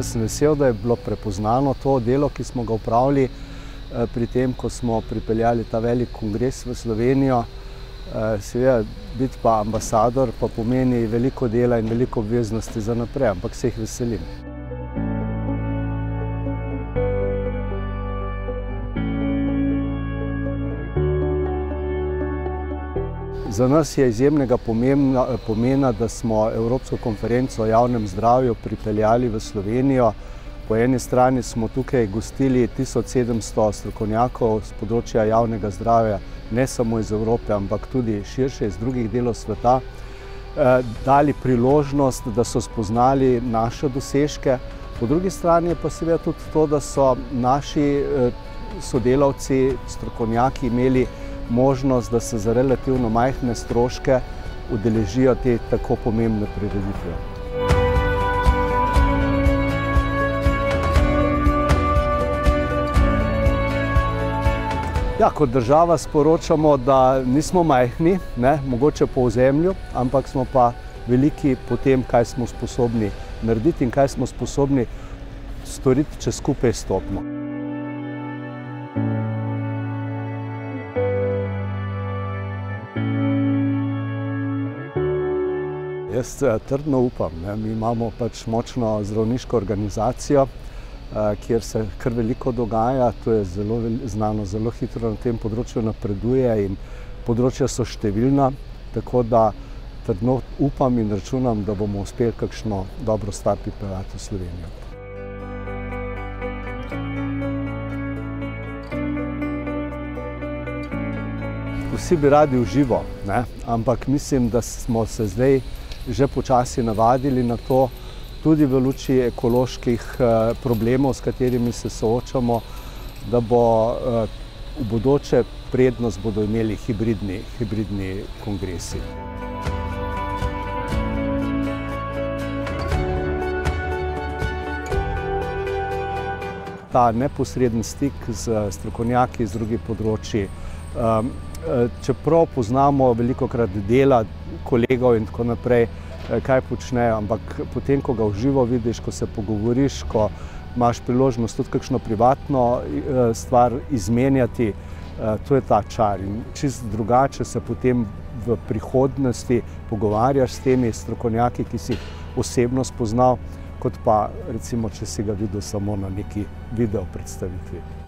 Jaz sem vesel, da je bilo prepoznano to delo, ki smo ga opravili pri tem, ko smo pripeljali ta velik kongres v Slovenijo. Seveda, biti pa ambasador pa pomeni veliko dela in veliko obveznosti za naprej, ampak se jih veselim. Za nas je izjemnega pomena, da smo Evropsko konferenco o javnem zdravju pripeljali v Slovenijo. Po eni strani smo tukaj gostili 1700 strokovnjakov z področja javnega zdravja, ne samo iz Evrope, ampak tudi širše iz drugih delov sveta, dali priložnost, da so spoznali naše dosežke. Po drugi strani je pa seveda tudi to, da so naši sodelavci, strokovnjaki imeli možnost, da se za relativno majhne stroške udeležijo te tako pomembne prireditve. Ja, kot država sporočamo, da nismo majhni, mogoče po ozemlju, ampak smo pa veliki po tem, kaj smo sposobni narediti in kaj smo sposobni storiti, če skupaj stopimo. Jaz trdno upam, mi imamo pač močno zdravniško organizacijo, kjer se kar veliko dogaja, to je zelo znano, zelo hitro na tem področju napreduje in področja so številna, tako da trdno upam in računam, da bomo uspeli kakšno dobro stvar pripeljati v Slovenijo. Vsi bi radi v živo, ampak mislim, da smo se zdaj že počasi navadili na to, tudi v luči ekoloških problemov, s katerimi se soočamo, da bo v bodoče prednost bodo imeli hibridni kongresi. Ta neposreden stik z strokovnjaki iz drugih področji, čeprav poznamo velikokrat dela kolegov in tako naprej, kaj počnejo, ampak potem, ko ga v živo vidiš, ko se pogovoriš, ko imaš priložnost tudi kakšno privatno stvar izmenjati, to je ta čar. In čisto drugače se potem v prihodnosti pogovarjaš s temi strokovnjaki, ki si jih osebno spoznal, kot pa recimo, če si ga videl samo na neki video predstavitvi.